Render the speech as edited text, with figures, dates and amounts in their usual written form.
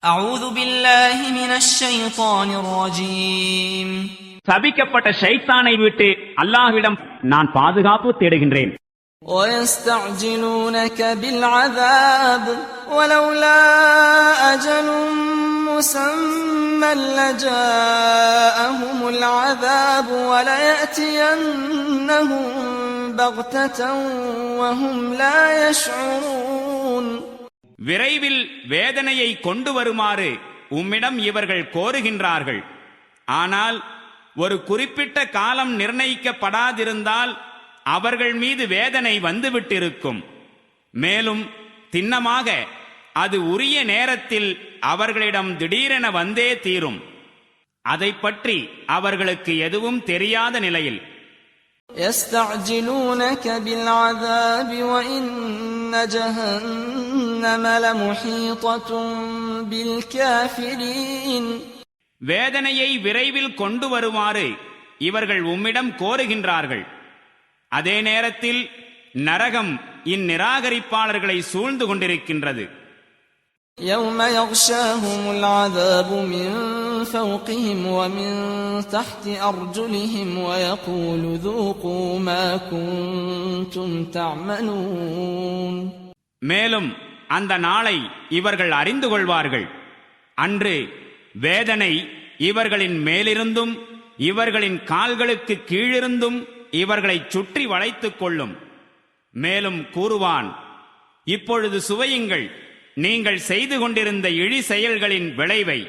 أعوذ بالله من الشيطان الرجيم சபிக்கப்பட்ட ஷைத்தானை விட்டு அல்லாஹ்விடம் நான் பாதுகாப்பு தேடுகின்றேன். ويستعجلونك بالعذاب ولولا أجل مسمى لجاءهم العذاب وليأتينهم بغتة وهم لا يشعرون. விரைவில் வேதனையை கொண்டு வருமாறு உம்மிடம் இவர்கள் கோருகின்றார்கள். ஆனால் ஒரு குறிப்பிட்ட காலம் நிர்ணயிக்கப்படாதிருந்தால் அவர்கள் மீது வேதனை வந்துவிட்டிருக்கும். மேலும் திண்ணமாக அது உரிய நேரத்தில் அவர்களிடம் திடீரென வந்தே தீரும். அதை பற்றி அவர்களுக்கு எதுவும் தெரியாத நிலையில் يستعجلونك بالعذاب وإن جهنم لمحيطة بالكافرين. வேதனையை விரைவில் கொண்டு வருமாறு இவர்கள் உம்மிடம் கோருகின்றார்கள். அதே நேரத்தில் நரகம் இந்நிராகரிப்பாளர்களை சூழ்ந்து கொண்டிருக்கின்றது. يوم يغشاهم العذاب من فوقهم ومن تحت أرجلهم ويقول ذوقوا ما كنتم تعملون. மேலும் அந்த நாளை இவர்கள் அறிந்து கொள்வார்கள். அன்று வேதனை இவர்களின் மேலிருந்தும் இவர்களின் கால்களுக்கு கீழிருந்தும் இவர்களை சுற்றி வளைத்துக் கொள்ளும். மேலும் கூறுவான், இப்பொழுது சுவையுங்கள் நீங்கள் செய்து கொண்டிருந்த இழி செயல்களின் விளைவை.